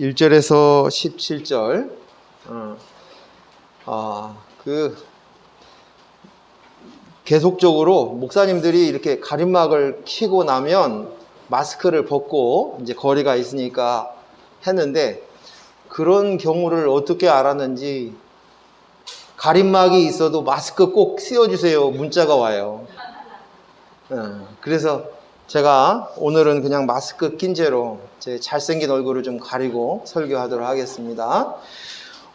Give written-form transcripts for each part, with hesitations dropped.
1절에서 17절. 계속적으로 목사님들이 이렇게 가림막을 켜고 나면 마스크를 벗고 이제 거리가 있으니까 했는데, 그런 경우를 어떻게 알았는지 가림막이 있어도 마스크 꼭 씌워주세요 문자가 와요. 그래서 제가 오늘은 그냥 마스크 낀 채로 제 잘생긴 얼굴을 좀 가리고 설교하도록 하겠습니다.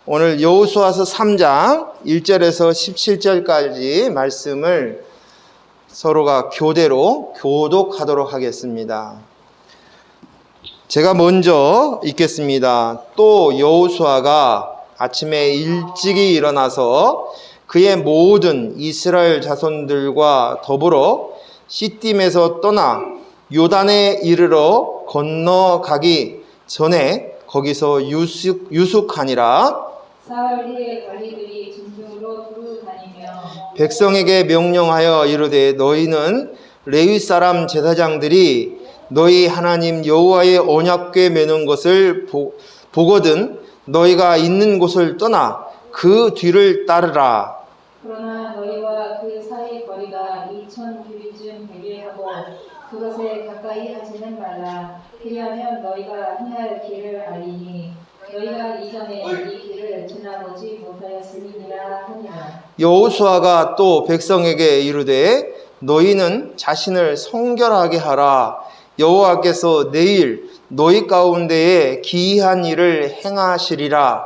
오늘 여호수아서 3장 1절에서 17절까지 말씀을 서로가 교대로 교독하도록 하겠습니다. 제가 먼저 읽겠습니다. 또 여호수아가 아침에 일찍이 일어나서 그의 모든 이스라엘 자손들과 더불어 시딤에서 떠나 요단에 이르러 건너가기 전에 거기서 유숙하니라. 사흘 후에 관리들이 진중으로 두루 다니며 백성에게 명령하여 이르되, 너희는 레위 사람 제사장들이 너희 하나님 여호와의 언약궤 매는 것을 보거든 너희가 있는 곳을 떠나 그 뒤를 따르라. 그러나 너희와 그 사이 거리가 2000규리쯤 되게 하고 그것에 가까이 하지는 말라. 그리하면 너희가 행할 길을 알리니 너희가 이전에 이 길을 지나보지 못하였음이니라 하니라. 여호수아가 또 백성에게 이르되, 너희는 자신을 성결하게 하라. 여호와께서 내일 너희 가운데에 기이한 일을 행하시리라.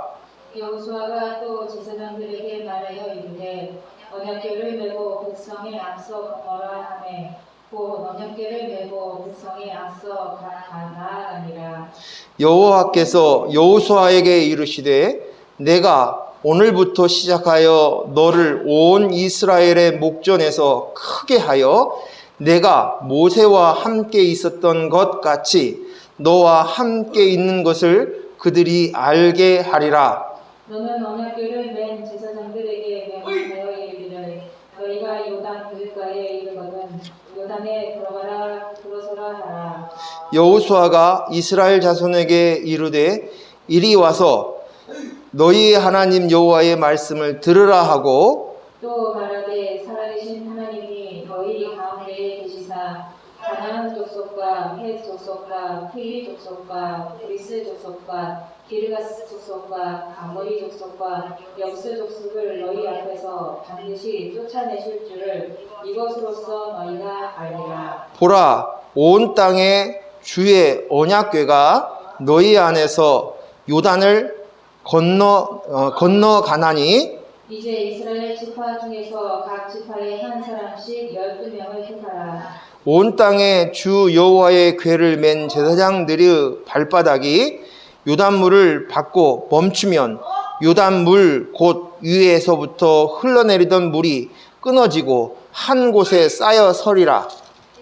여호수아가 또 제사장들에게 말하여 이르되, 언약궤를 메고 백성에 앞서 건너라 하매 곧 언약궤를 메고 백성에 앞서 나아가니라. 여호와께서 여호수아에게 이르시되, 내가 오늘부터 시작하여 너를 온 이스라엘의 목전에서 크게 하여 내가 모세와 함께 있었던 것 같이 너와 함께 있는 것을 그들이 알게 하리라. 너는 언약궤를 맨 제사장들에게 명령하여 이르기를, 너희가 요단 들가에 이르거든 요단에 들어서라 하라. 여호수아가 이스라엘 자손에게 이르되, 이리 와서 너희 하나님 여호와의 말씀을 들으라 하고, 또 말하되, 살아계신 하나님이 너희 가운데에 계시사 가나안 족속과 헷 족속과 프리 족속과 브리스 족속과 기르가스 족속과 아모리 족속과 역스 족속을 너희 앞에서 반드시 쫓아내실 줄을 이것으로써 너희가 알리라. 보라, 온 땅에 주의 언약궤가 너희 안에서 요단을 건너가나니, 이제 이스라엘 지파 중에서 각 지파에 한 사람씩 12명을 택하라. 온 땅에 주 여호와의 궤를 맨 제사장들의 발바닥이 요단물을 받고 멈추면 요단물 곧 위에서부터 흘러내리던 물이 끊어지고 한 곳에 쌓여 서리라.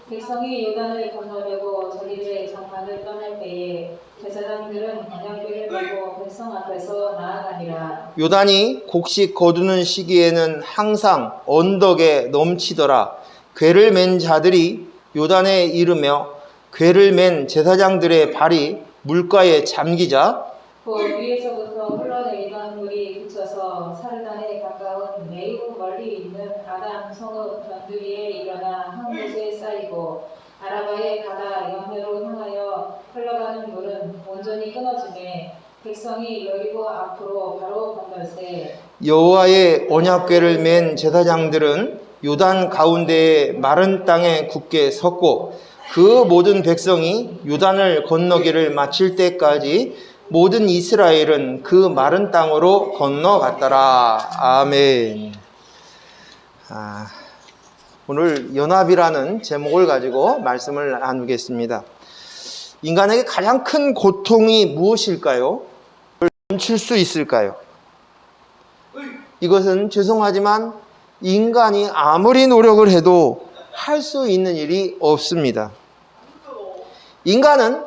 백성이 요단을 건너려고 저리를 장막을 떠날 때에 제사장들은 언약궤를 메고 백성 앞에서 나아가니라. 요단이 곡식 거두는 시기에는 항상 언덕에 넘치더라. 궤를 맨 자들이 요단에 이르며 궤를 맨 제사장들의 발이 물가에 잠기자 그 위에서부터 흘러내리던 물이 그쳐서 사르단에 가까운 매우 멀리 있는 아담 성읍 변두리에 일어나 한 곳에 쌓이고, 아라바의 바다 연회로 향하여 흘러가는 물은 온전히 끊어지매 백성이 여리고 앞으로 바로 건널세. 여호와의 언약궤를 맨 제사장들은 요단 가운데의 마른 땅에 굳게 섰고, 그 모든 백성이 요단을 건너기를 마칠 때까지 모든 이스라엘은 그 마른 땅으로 건너갔더라. 아멘. 오늘 연합이라는 제목을 가지고 말씀을 나누겠습니다. 인간에게 가장 큰 고통이 무엇일까요? 멈출 수 있을까요? 이것은 죄송하지만 인간이 아무리 노력을 해도 할 수 있는 일이 없습니다. 인간은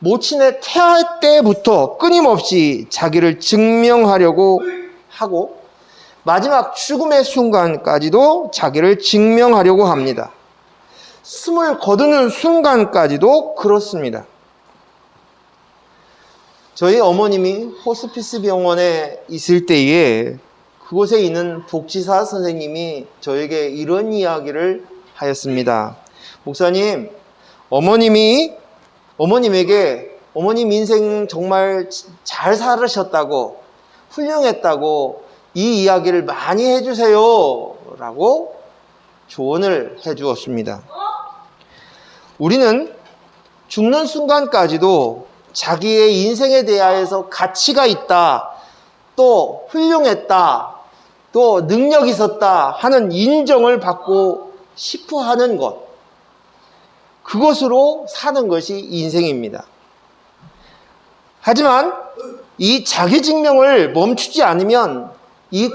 모친의 태아 때부터 끊임없이 자기를 증명하려고 하고 마지막 죽음의 순간까지도 자기를 증명하려고 합니다. 숨을 거두는 순간까지도 그렇습니다. 저희 어머님이 호스피스 병원에 있을 때에 그곳에 있는 복지사 선생님이 저에게 이런 이야기를 하였습니다. 목사님, 어머님에게 어머님 인생 정말 잘 살으셨다고, 훌륭했다고 이 이야기를 많이 해주세요 라고 조언을 해주었습니다. 우리는 죽는 순간까지도 자기의 인생에 대하여서 가치가 있다, 또 훌륭했다, 또 능력 있었다 하는 인정을 받고 싶어 하는 것, 그것으로 사는 것이 인생입니다. 하지만 이 자기 증명을 멈추지 않으면 이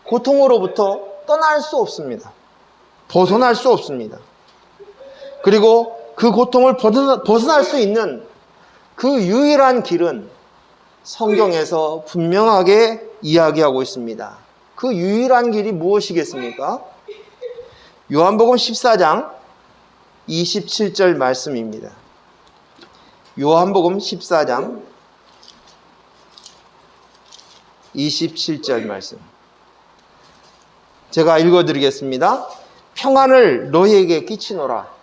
고통으로부터 떠날 수 없습니다. 벗어날 수 없습니다. 그리고 그 고통을 벗어날 수 있는 그 유일한 길은 성경에서 분명하게 이야기하고 있습니다. 그 유일한 길이 무엇이겠습니까? 요한복음 14장 27절 말씀입니다. 요한복음 14장 27절 말씀. 제가 읽어드리겠습니다. 평안을 너희에게 끼치노라.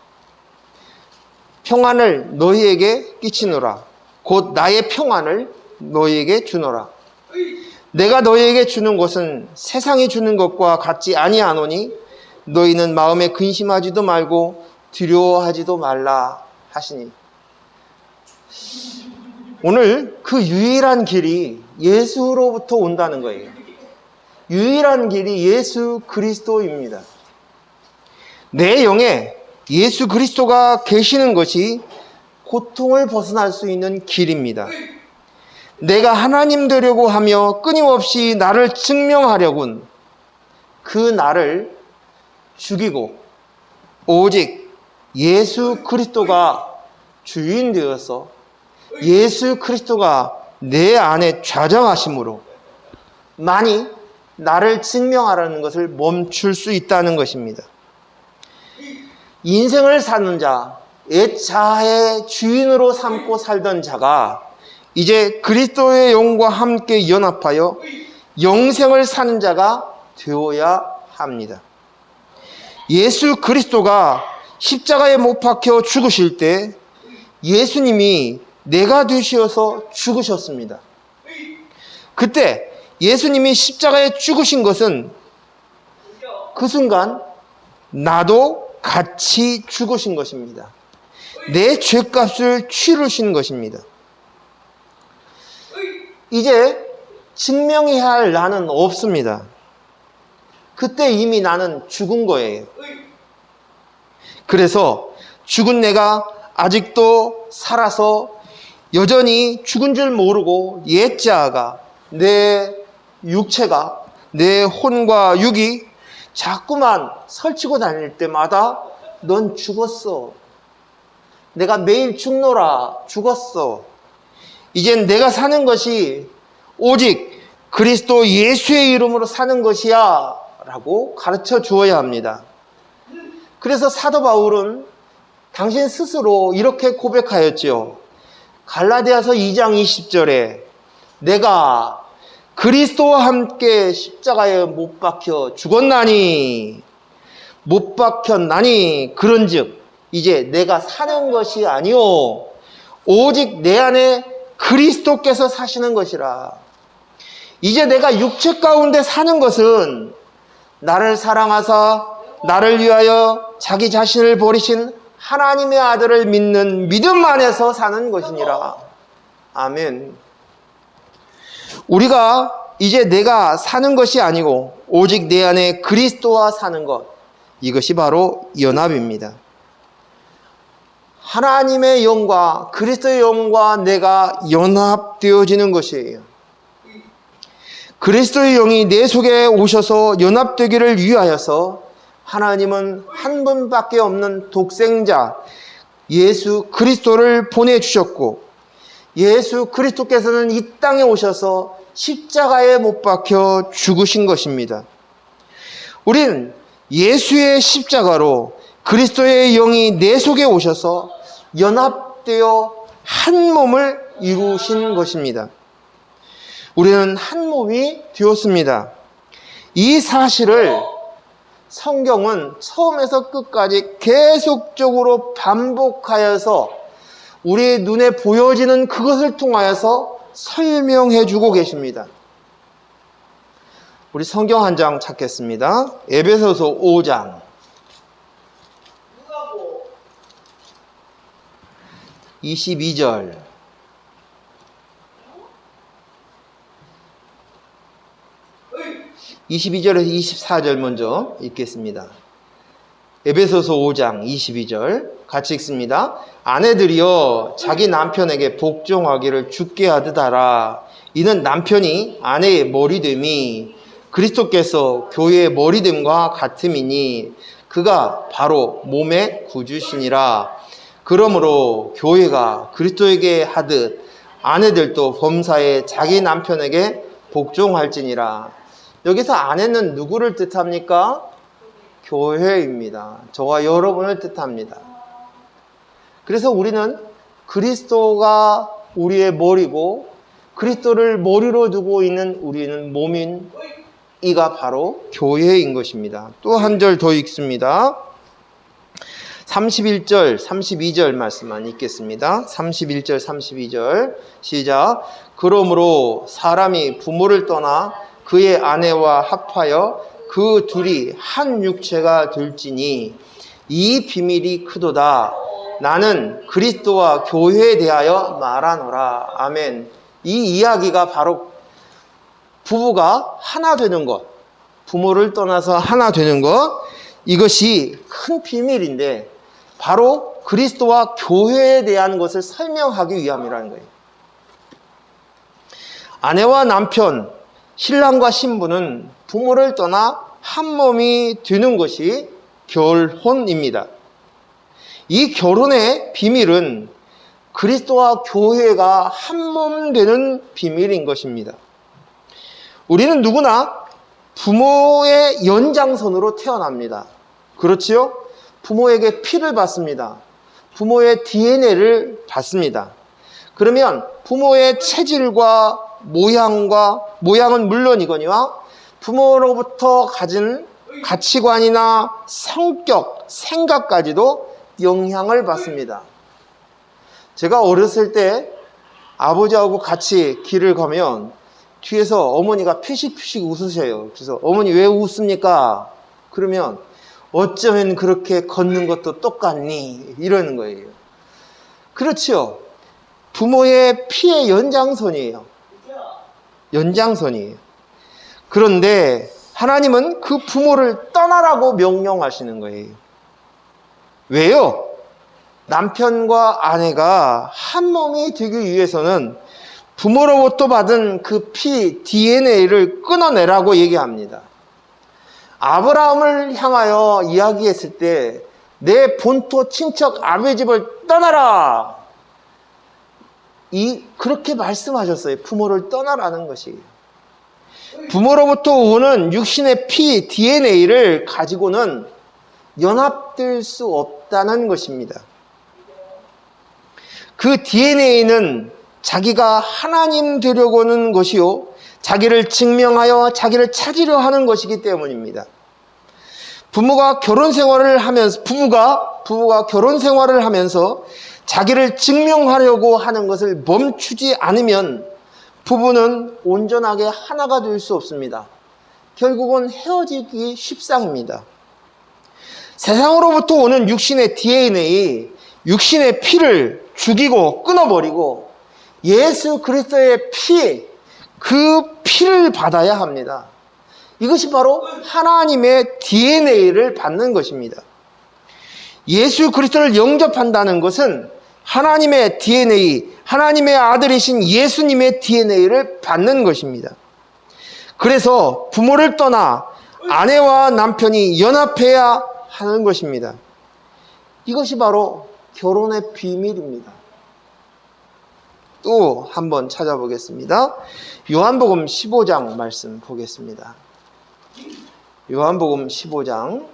평안을 너희에게 끼치노라. 곧 나의 평안을 너희에게 주노라. 내가 너희에게 주는 것은 세상이 주는 것과 같지 아니하노니 너희는 마음에 근심하지도 말고 두려워하지도 말라 하시니. 오늘 그 유일한 길이 예수로부터 온다는 거예요. 유일한 길이 예수 그리스도입니다. 내 영에 예수 그리스도가 계시는 것이 고통을 벗어날 수 있는 길입니다. 내가 하나님 되려고 하며 끊임없이 나를 증명하려군 그 나를 죽이고 오직 예수 그리스도가 주인 되어서 예수 그리스도가 내 안에 좌정하심으로 만이 나를 증명하라는 것을 멈출 수 있다는 것입니다. 인생을 사는 자, 옛 자아의 주인으로 삼고 살던 자가 이제 그리스도의 영과 함께 연합하여 영생을 사는 자가 되어야 합니다. 예수 그리스도가 십자가에 못 박혀 죽으실 때 예수님이 내가 되시어서 죽으셨습니다. 그때 예수님이 십자가에 죽으신 것은 그 순간 나도 같이 죽으신 것입니다. 내 죄값을 치르신 것입니다. 이제 증명해야 할 나는 없습니다. 그때 이미 나는 죽은 거예요. 그래서 죽은 내가 아직도 살아서 여전히 죽은 줄 모르고 옛 자아가, 내 육체가, 내 혼과 육이 자꾸만 설치고 다닐 때마다 넌 죽었어. 내가 매일 죽노라. 죽었어. 이젠 내가 사는 것이 오직 그리스도 예수의 이름으로 사는 것이야 라고 가르쳐 주어야 합니다. 그래서 사도 바울은 당신 스스로 이렇게 고백하였죠. 갈라디아서 2장 20절에 내가 그리스도와 함께 십자가에 못 박혀 죽었나니 못 박혔나니 그런즉 이제 내가 사는 것이 아니오 오직 내 안에 그리스도께서 사시는 것이라. 이제 내가 육체 가운데 사는 것은 나를 사랑하사 나를 위하여 자기 자신을 버리신 하나님의 아들을 믿는 믿음 안에서 사는 것이니라. 아멘. 우리가 이제 내가 사는 것이 아니고 오직 내 안에 그리스도와 사는 것, 이것이 바로 연합입니다. 하나님의 영과 그리스도의 영과 내가 연합되어지는 것이에요. 그리스도의 영이 내 속에 오셔서 연합되기를 위하여서 하나님은 한 분밖에 없는 독생자 예수 그리스도를 보내주셨고 예수 그리스도께서는 이 땅에 오셔서 십자가에 못 박혀 죽으신 것입니다. 우리는 예수의 십자가로 그리스도의 영이 내 속에 오셔서 연합되어 한 몸을 이루신 것입니다. 우리는 한 몸이 되었습니다. 이 사실을 성경은 처음에서 끝까지 계속적으로 반복하여서 우리의 눈에 보여지는 그것을 통하여서 설명해 주고 계십니다. 우리 성경 한 장 찾겠습니다. 에베소서 5장 22절 22절에서 24절 먼저 읽겠습니다. 에베소서 5장 22절 같이 읽습니다. 아내들이여 자기 남편에게 복종하기를 주께 하듯 하라. 이는 남편이 아내의 머리됨이 그리스도께서 교회의 머리됨과 같음이니 그가 바로 몸의 구주시니라. 그러므로 교회가 그리스도에게 하듯 아내들도 범사에 자기 남편에게 복종할지니라. 여기서 아내는 누구를 뜻합니까? 교회입니다. 저와 여러분을 뜻합니다. 그래서 우리는 그리스도가 우리의 머리고 그리스도를 머리로 두고 있는 우리는 몸인 이가 바로 교회인 것입니다. 또 한 절 더 읽습니다. 31절, 32절 말씀만 읽겠습니다. 31절, 32절 시작. 그러므로 사람이 부모를 떠나 그의 아내와 합하여 그 둘이 한 육체가 될지니 이 비밀이 크도다. 나는 그리스도와 교회에 대하여 말하노라. 아멘. 이 이야기가 바로 부부가 하나 되는 것, 부모를 떠나서 하나 되는 것, 이것이 큰 비밀인데 바로 그리스도와 교회에 대한 것을 설명하기 위함이라는 거예요. 아내와 남편, 신랑과 신부는 부모를 떠나 한 몸이 되는 것이 결혼입니다. 이 결혼의 비밀은 그리스도와 교회가 한 몸 되는 비밀인 것입니다. 우리는 누구나 부모의 연장선으로 태어납니다. 그렇지요? 부모에게 피를 받습니다. 부모의 DNA를 받습니다. 그러면 부모의 체질과 모양은 물론이거니와 부모로부터 가진 가치관이나 성격, 생각까지도 영향을 받습니다. 제가 어렸을 때 아버지하고 같이 길을 가면 뒤에서 어머니가 피식피식 웃으셔요. 그래서 어머니 왜 웃습니까? 그러면 어쩌면 그렇게 걷는 것도 똑같니? 이러는 거예요. 그렇죠. 부모의 피의 연장선이에요. 연장선이에요. 그런데 하나님은 그 부모를 떠나라고 명령하시는 거예요. 왜요? 남편과 아내가 한 몸이 되기 위해서는 부모로부터 받은 그 피, DNA를 끊어내라고 얘기합니다. 아브라함을 향하여 이야기했을 때 내 본토 친척 아버지 집을 떠나라. 그렇게 말씀하셨어요. 부모를 떠나라는 것이. 부모로부터 오는 육신의 피, DNA를 가지고는 연합될 수 없다는 것입니다. 그 DNA는 자기가 하나님 되려고 하는 것이요, 자기를 증명하여 자기를 찾으려 하는 것이기 때문입니다. 부부가 결혼 생활을 하면서 자기를 증명하려고 하는 것을 멈추지 않으면 부부는 온전하게 하나가 될 수 없습니다. 결국은 헤어지기 십상입니다. 세상으로부터 오는 육신의 DNA, 육신의 피를 죽이고 끊어버리고 예수 그리스도의 피, 그 피를 받아야 합니다. 이것이 바로 하나님의 DNA를 받는 것입니다. 예수 그리스도를 영접한다는 것은 하나님의 DNA, 하나님의 아들이신 예수님의 DNA를 받는 것입니다. 그래서 부모를 떠나 아내와 남편이 연합해야 하는 것입니다. 이것이 바로 결혼의 비밀입니다. 또 한번 찾아보겠습니다. 요한복음 15장 말씀 보겠습니다. 요한복음 15장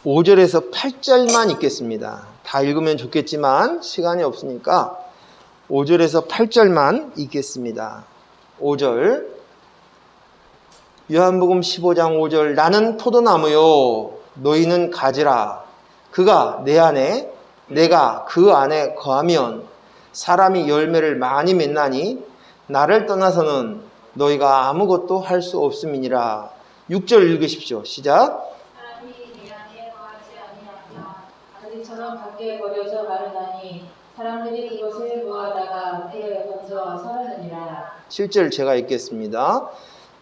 5 5절에서 8절만 읽겠습니다. 다 읽으면 좋겠지만 시간이 없으니까 5절에서 8절만 읽겠습니다. 5절 요한복음 15장 5절 나는 포도나무요 너희는 가지라 그가 내 안에 내가 그 안에 거하면 사람이 열매를 많이 맺나니 나를 떠나서는 너희가 아무것도 할 수 없음이니라. 6절 읽으십시오. 시작. 사람이 내 안에 거하지 아니하면 가지처럼 밖에 버려져 마르나니 사람들이 그것을 모아다가 배에 던져 사르느니라. 7절 제가 읽겠습니다.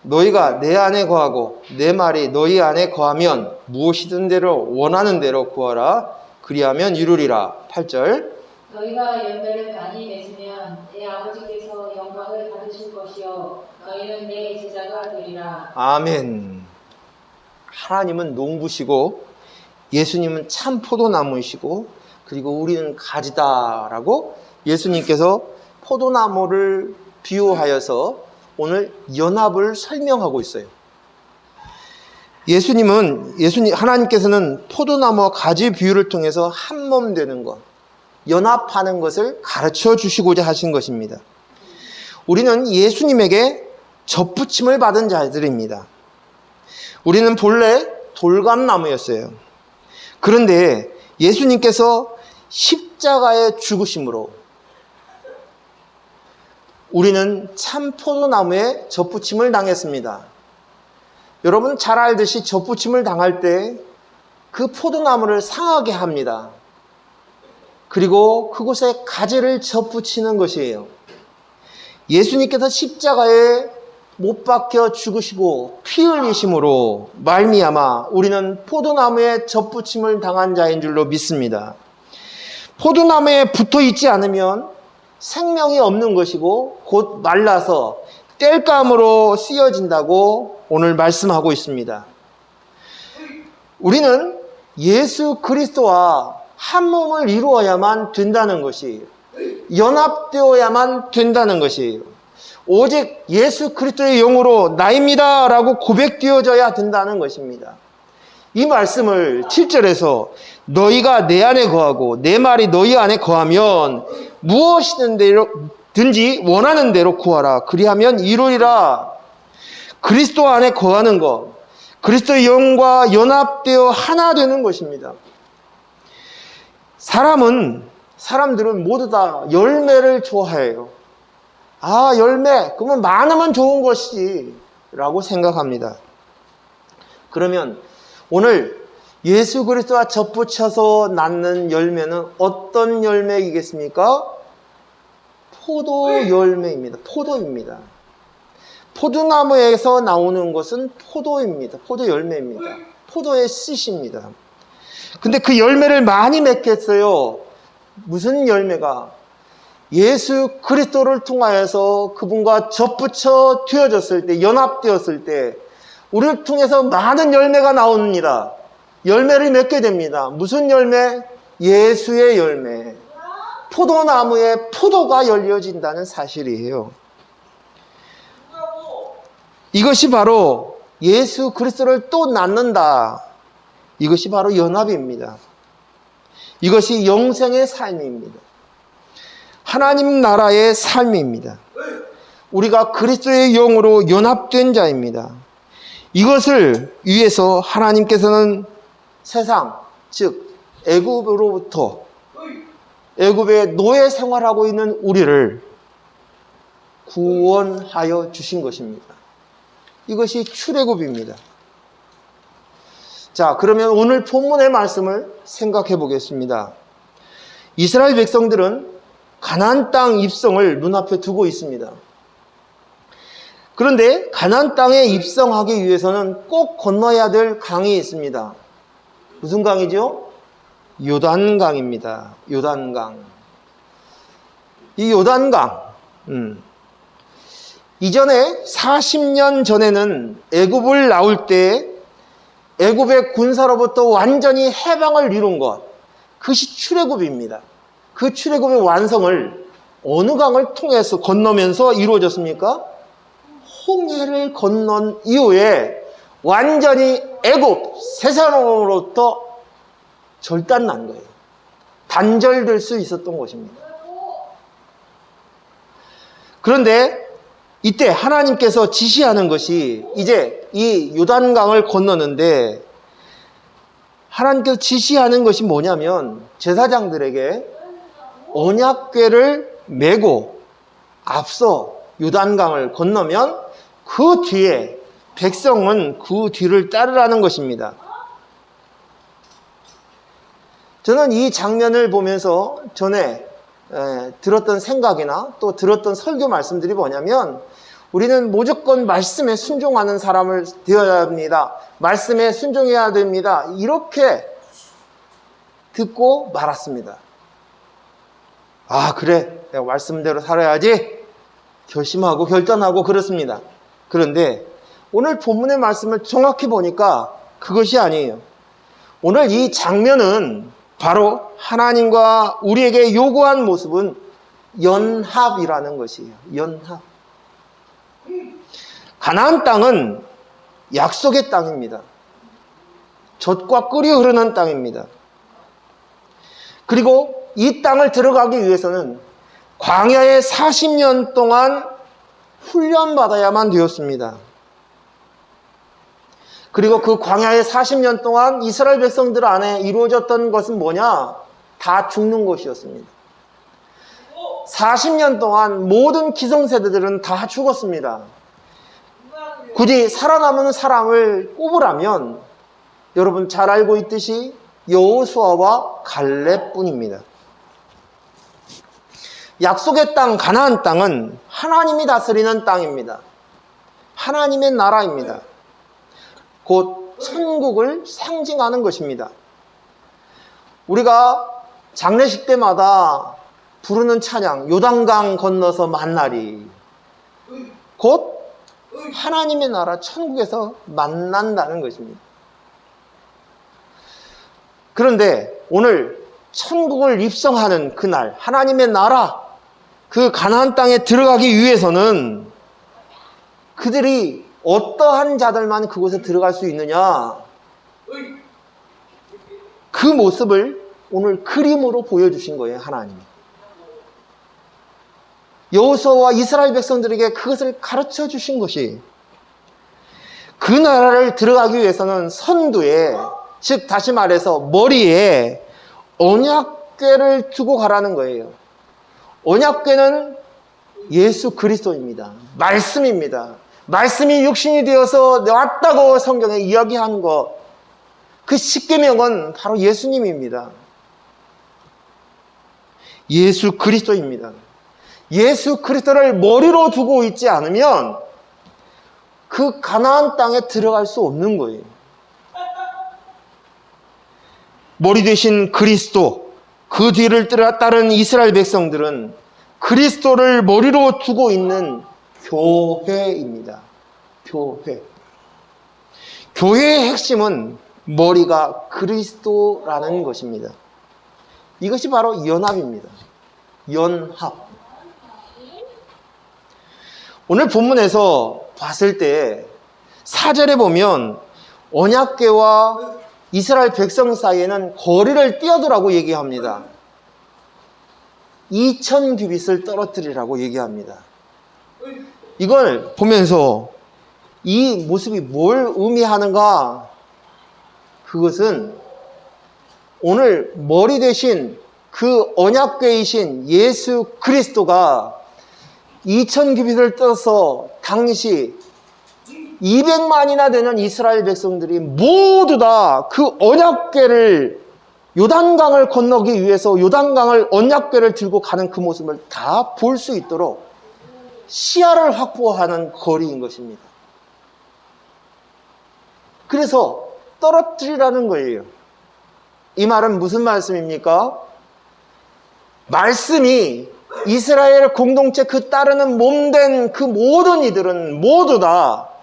너희가 내 안에 거하고 내 말이 너희 안에 거하면 무엇이든 대로 원하는 대로 구하라. 그리하면 이루리라. 8절 너희가 열매를 많이 맺으면 내 아버지께서 영광을 받으실 것이요 너희는 내 제자가 되리라. 아멘. 하나님은 농부시고 예수님은 참 포도나무이시고 그리고 우리는 가지다라고 예수님께서 포도나무를 비유하여서 오늘 연합을 설명하고 있어요. 하나님께서는 포도나무와 가지 비유를 통해서 한 몸 되는 것, 연합하는 것을 가르쳐 주시고자 하신 것입니다. 우리는 예수님에게 접붙임을 받은 자들입니다. 우리는 본래 돌감나무였어요. 그런데 예수님께서 십자가의 죽으심으로 우리는 참 포도나무에 접붙임을 당했습니다. 여러분 잘 알듯이 접붙임을 당할 때 그 포도나무를 상하게 합니다. 그리고 그곳에 가지를 접붙이는 것이에요. 예수님께서 십자가에 못 박혀 죽으시고 피 흘리심으로 말미암아 우리는 포도나무에 접붙임을 당한 자인 줄로 믿습니다. 포도나무에 붙어 있지 않으면 생명이 없는 것이고 곧 말라서 땔감으로 쓰여진다고 오늘 말씀하고 있습니다. 우리는 예수 그리스도와 한 몸을 이루어야만 된다는 것이에요. 연합되어야만 된다는 것이에요. 오직 예수 그리스도의 영으로 나입니다 라고 고백되어져야 된다는 것입니다. 이 말씀을 7절에서 너희가 내 안에 거하고 내 말이 너희 안에 거하면 무엇이든지 원하는 대로 구하라. 그리하면 이루리라. 그리스도 안에 거하는 것, 그리스도의 영과 연합되어 하나 되는 것입니다. 사람들은 모두 다 열매를 좋아해요. 아, 열매, 그러면 많으면 좋은 것이지 라고 생각합니다. 그러면 오늘 예수 그리스도와 접붙여서 낳는 열매는 어떤 열매이겠습니까? 포도 열매입니다. 포도입니다. 포도나무에서 나오는 것은 포도입니다. 포도 열매입니다. 포도의 씨입니다. 근데 그 열매를 많이 맺겠어요. 무슨 열매가? 예수 그리스도를 통하여서 그분과 접붙여 되어졌을 때, 연합되었을 때 우리를 통해서 많은 열매가 나옵니다. 열매를 맺게 됩니다. 무슨 열매? 예수의 열매. 포도나무에 포도가 열려진다는 사실이에요. 이것이 바로 예수 그리스도를 또 낳는다. 이것이 바로 연합입니다. 이것이 영생의 삶입니다. 하나님 나라의 삶입니다. 우리가 그리스도의 영으로 연합된 자입니다. 이것을 위해서 하나님께서는 세상, 즉 애굽으로부터 애굽의 노예 생활하고 있는 우리를 구원하여 주신 것입니다. 이것이 출애굽입니다. 자, 그러면 오늘 본문의 말씀을 생각해 보겠습니다. 이스라엘 백성들은 가나안 땅 입성을 눈앞에 두고 있습니다. 그런데 가나안 땅에 입성하기 위해서는 꼭 건너야 될 강이 있습니다. 무슨 강이죠? 요단강입니다. 요단강. 이 요단강. 이전에 40년 전에는 애굽을 나올 때 애굽의 군사로부터 완전히 해방을 이룬 것, 그것이 출애굽입니다. 그 출애굽의 완성을 어느 강을 통해서 건너면서 이루어졌습니까? 홍해를 건넌 이후에 완전히 애굽 세상으로부터 절단 난 거예요. 단절될 수 있었던 것입니다. 그런데 이때 하나님께서 지시하는 것이 이제 이 요단강을 건너는데 하나님께서 지시하는 것이 뭐냐면 제사장들에게 언약궤를 메고 앞서 요단강을 건너면 그 뒤에 백성은 그 뒤를 따르라는 것입니다. 저는 이 장면을 보면서 전에 들었던 생각이나 또 들었던 설교 말씀들이 뭐냐면 우리는 무조건 말씀에 순종하는 사람을 되어야 합니다. 말씀에 순종해야 됩니다. 이렇게 듣고 말았습니다. 아, 그래. 내가 말씀대로 살아야지. 결심하고 결단하고 그렇습니다. 그런데 오늘 본문의 말씀을 정확히 보니까 그것이 아니에요. 오늘 이 장면은 바로 하나님과 우리에게 요구한 모습은 연합이라는 것이에요. 연합. 가나안 땅은 약속의 땅입니다. 젖과 꿀이 흐르는 땅입니다. 그리고 이 땅을 들어가기 위해서는 광야에 40년 동안 훈련받아야만 되었습니다. 그리고 그 광야의 40년 동안 이스라엘 백성들 안에 이루어졌던 것은 뭐냐? 다 죽는 것이었습니다. 40년 동안 모든 기성세대들은 다 죽었습니다. 굳이 살아남은 사람을 꼽으라면 여러분 잘 알고 있듯이 여호수아와 갈렙뿐입니다. 약속의 땅 가나안 땅은 하나님이 다스리는 땅입니다. 하나님의 나라입니다. 곧 천국을 상징하는 것입니다. 우리가 장례식 때마다 부르는 찬양 요단강 건너서 만나리 곧 하나님의 나라 천국에서 만난다는 것입니다. 그런데 오늘 천국을 입성하는 그날 하나님의 나라 그 가나안 땅에 들어가기 위해서는 그들이 어떠한 자들만 그곳에 들어갈 수 있느냐 그 모습을 오늘 그림으로 보여주신 거예요. 하나님이 여호수아와 이스라엘 백성들에게 그것을 가르쳐 주신 것이 그 나라를 들어가기 위해서는 선두에 즉 다시 말해서 머리에 언약궤를 두고 가라는 거예요. 언약궤는 예수 그리스도입니다. 말씀입니다. 말씀이 육신이 되어서 왔다고 성경에 이야기한 것, 그 십계명은 바로 예수님입니다. 예수 그리스도입니다. 예수 그리스도를 머리로 두고 있지 않으면 그 가나안 땅에 들어갈 수 없는 거예요. 머리 되신 그리스도, 그 뒤를 따른 이스라엘 백성들은 그리스도를 머리로 두고 있는 교회입니다. 교회. 교회의 핵심은 머리가 그리스도라는 것입니다. 이것이 바로 연합입니다. 연합. 오늘 본문에서 봤을 때 4절에 보면 언약궤와 이스라엘 백성 사이에는 거리를 뛰어들라고 얘기합니다. 2000규빗을 떨어뜨리라고 얘기합니다. 이걸 보면서 이 모습이 뭘 의미하는가? 그것은 오늘 머리 대신 그 언약궤이신 예수 그리스도가 2000규빗을 떠서 당시 200만이나 되는 이스라엘 백성들이 모두 다 그 언약궤를 요단강을 건너기 위해서 요단강을 언약궤를 들고 가는 그 모습을 다 볼 수 있도록 시야를 확보하는 거리인 것입니다. 그래서 떨어뜨리라는 거예요. 이 말은 무슨 말씀입니까? 말씀이 이스라엘 공동체 그 따르는 몸된 그 모든 이들은 모두 다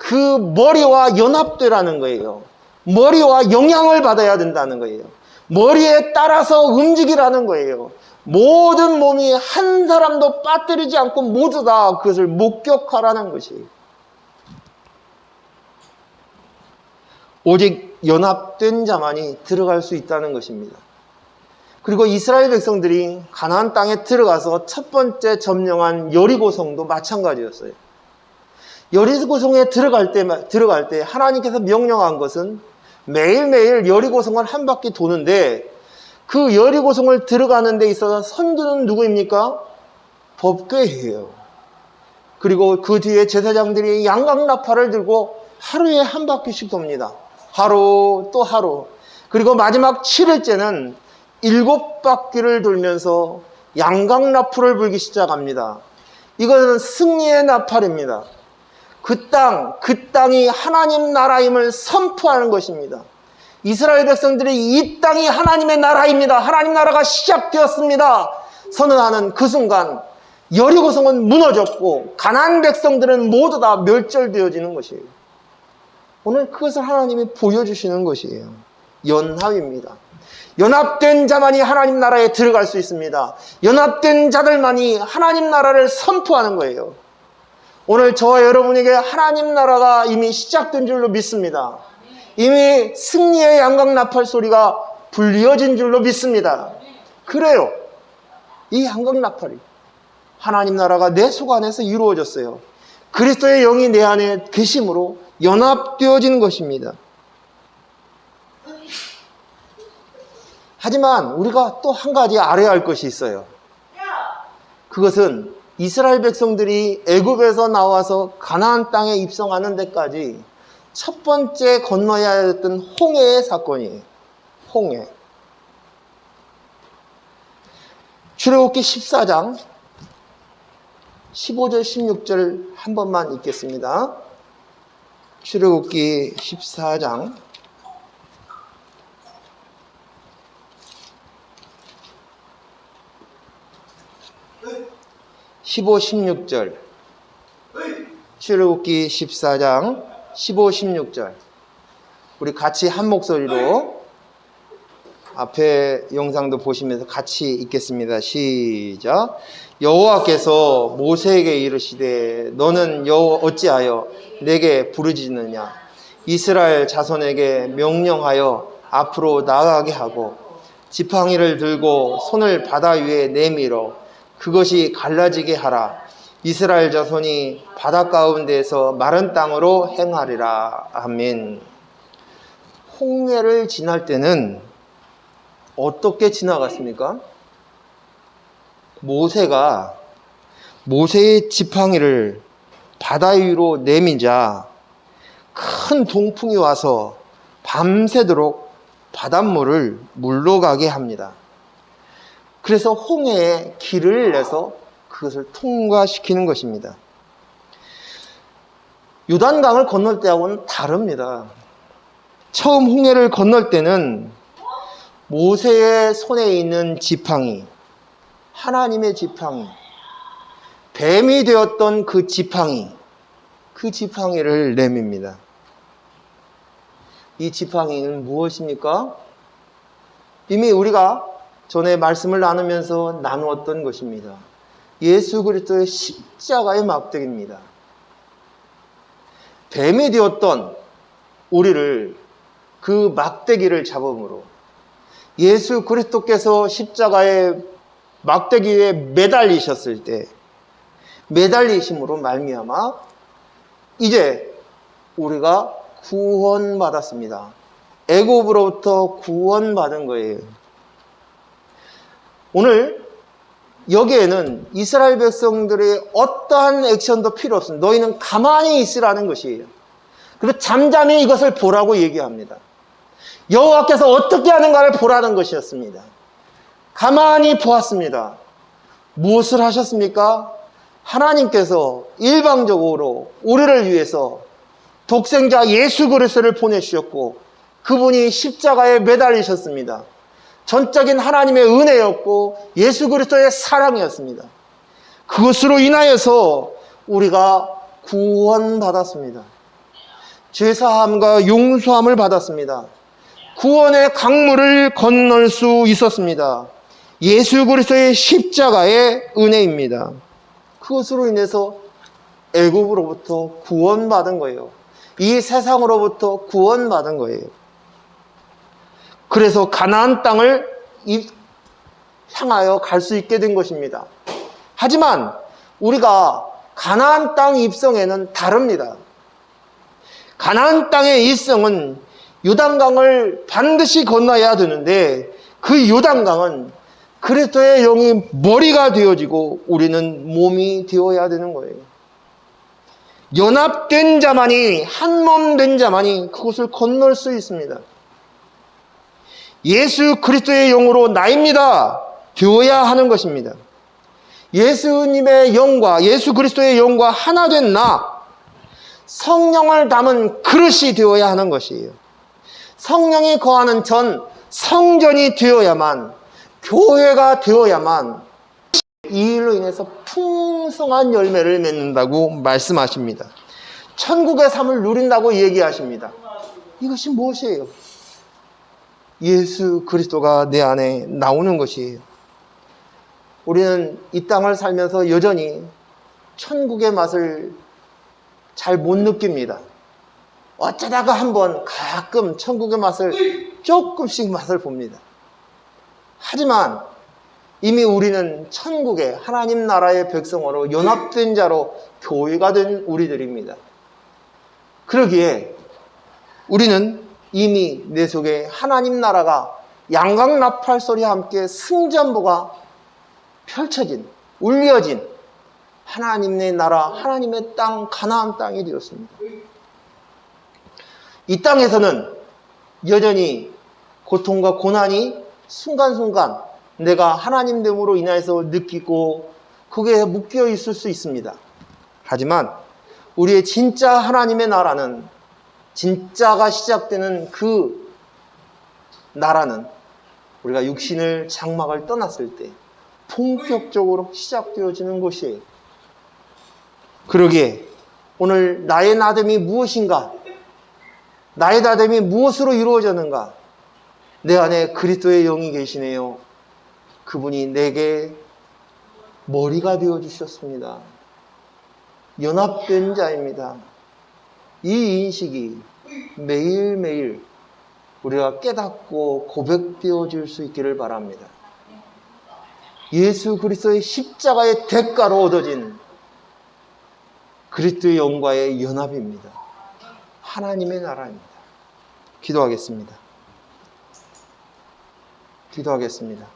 그 머리와 연합되라는 거예요. 머리와 영향을 받아야 된다는 거예요. 머리에 따라서 움직이라는 거예요. 모든 몸이 한 사람도 빠뜨리지 않고 모두 다 그것을 목격하라는 것이에요. 오직 연합된 자만이 들어갈 수 있다는 것입니다. 그리고 이스라엘 백성들이 가나안 땅에 들어가서 첫 번째 점령한 여리고성도 마찬가지였어요. 여리고성에 들어갈 때 하나님께서 명령한 것은 매일매일 여리고성을 한 바퀴 도는데, 그 여리고성을 들어가는 데 있어서 선두는 누구입니까? 법궤예요. 그리고 그 뒤에 제사장들이 양각나팔을 들고 하루에 한 바퀴씩 돕니다. 하루 또 하루. 그리고 마지막 7일째는 7바퀴를 돌면서 양각나팔을 불기 시작합니다. 이것은 승리의 나팔입니다. 그 땅이 하나님 나라임을 선포하는 것입니다. 이스라엘 백성들이 이 땅이 하나님의 나라입니다, 하나님 나라가 시작되었습니다 선언하는 그 순간 여리고성은 무너졌고 가나안 백성들은 모두 다 멸절되어지는 것이에요. 오늘 그것을 하나님이 보여주시는 것이에요. 연합입니다. 연합된 자만이 하나님 나라에 들어갈 수 있습니다. 연합된 자들만이 하나님 나라를 선포하는 거예요. 오늘 저와 여러분에게 하나님 나라가 이미 시작된 줄로 믿습니다. 이미 승리의 양각나팔 소리가 불리어진 줄로 믿습니다. 그래요. 이 양각나팔이 하나님 나라가 내 속 안에서 이루어졌어요. 그리스도의 영이 내 안에 계심으로 연합되어지는 것입니다. 하지만 우리가 또 한 가지 알아야 할 것이 있어요. 그것은 이스라엘 백성들이 애굽에서 나와서 가나안 땅에 입성하는 데까지 첫 번째 건너야 했던 홍해의 사건이에요. 홍해. 출애굽기 14장 15절 16절 한 번만 읽겠습니다. 출애굽기 14장 15, 16절. 출애굽기 14장 15, 16절. 우리 같이 한 목소리로 앞에 영상도 보시면서 같이 읽겠습니다. 시작. 여호와께서 모세에게 이르시되 너는 어찌하여 내게 부르짖느냐. 이스라엘 자손에게 명령하여 앞으로 나아가게 하고 지팡이를 들고 손을 바다 위에 내밀어 그것이 갈라지게 하라. 이스라엘 자손이 바다 가운데에서 마른 땅으로 행하리라. 아멘. 홍해를 지날 때는 어떻게 지나갔습니까? 모세의 지팡이를 바다 위로 내미자 큰 동풍이 와서 밤새도록 바닷물을 물러가게 합니다. 그래서 홍해에 길을 내서 그것을 통과시키는 것입니다. 요단강을 건널 때하고는 다릅니다. 처음 홍해를 건널 때는 모세의 손에 있는 지팡이, 하나님의 지팡이, 뱀이 되었던 그 지팡이를 내밉니다. 이 지팡이는 무엇입니까? 이미 우리가 전에 말씀을 나누면서 나누었던 것입니다. 예수 그리스도의 십자가의 막대기입니다. 뱀이 되었던 우리를 그 막대기를 잡음으로 예수 그리스도께서 십자가의 막대기에 매달리셨을 때 매달리심으로 말미암아 이제 우리가 구원받았습니다. 애굽으로부터 구원받은 거예요. 오늘 여기에는 이스라엘 백성들의 어떠한 액션도 필요 없습니다. 너희는 가만히 있으라는 것이에요. 그리고 잠잠히 이것을 보라고 얘기합니다. 여호와께서 어떻게 하는가를 보라는 것이었습니다. 가만히 보았습니다. 무엇을 하셨습니까? 하나님께서 일방적으로 우리를 위해서 독생자 예수 그리스도를 보내주셨고 그분이 십자가에 매달리셨습니다. 전적인 하나님의 은혜였고 예수 그리스도의 사랑이었습니다. 그것으로 인하여서 우리가 구원받았습니다. 죄사함과 용서함을 받았습니다. 구원의 강물을 건널 수 있었습니다. 예수 그리스도의 십자가의 은혜입니다. 그것으로 인해서 애굽으로부터 구원받은 거예요. 이 세상으로부터 구원받은 거예요. 그래서 가나안 땅을 향하여 갈 수 있게 된 것입니다. 하지만 우리가 가나안 땅 입성에는 다릅니다. 가나안 땅의 입성은 요단강을 반드시 건너야 되는데 그 요단강은 그리스도의 영이 머리가 되어지고 우리는 몸이 되어야 되는 거예요. 연합된 자만이, 한 몸 된 자만이 그곳을 건널 수 있습니다. 예수 그리스도의 영으로 나입니다 되어야 하는 것입니다. 예수님의 영과 예수 그리스도의 영과 하나 된 나, 성령을 담은 그릇이 되어야 하는 것이에요. 성령이 거하는 전 성전이 되어야만, 교회가 되어야만 이 일로 인해서 풍성한 열매를 맺는다고 말씀하십니다. 천국의 삶을 누린다고 얘기하십니다. 이것이 무엇이에요? 예수 그리스도가 내 안에 나오는 것이에요. 우리는 이 땅을 살면서 여전히 천국의 맛을 잘 못 느낍니다. 어쩌다가 한번 가끔 천국의 맛을 조금씩 맛을 봅니다. 하지만 이미 우리는 천국의 하나님 나라의 백성으로 연합된 자로 교회가 된 우리들입니다. 그러기에 우리는 이미 내 속에 하나님 나라가 양각 나팔 소리와 함께 승전보가 펼쳐진, 울려진 하나님의 나라, 하나님의 땅, 가나안 땅이 되었습니다. 이 땅에서는 여전히 고통과 고난이 순간순간 내가 하나님 됨으로 인해서 느끼고 거기에 묶여 있을 수 있습니다. 하지만 우리의 진짜 하나님의 나라는, 진짜가 시작되는 그 나라는 우리가 육신을 장막을 떠났을 때 본격적으로 시작되어지는 것이에요. 그러기에 오늘 나의 나됨이 무엇인가? 나의 나됨이 무엇으로 이루어졌는가? 내 안에 그리스도의 영이 계시네요. 그분이 내게 머리가 되어주셨습니다. 연합된 자입니다. 이 인식이 매일매일 우리가 깨닫고 고백되어질 수 있기를 바랍니다. 예수 그리스도의 십자가의 대가로 얻어진 그리스도의 영과의 연합입니다. 하나님의 나라입니다. 기도하겠습니다. 기도하겠습니다.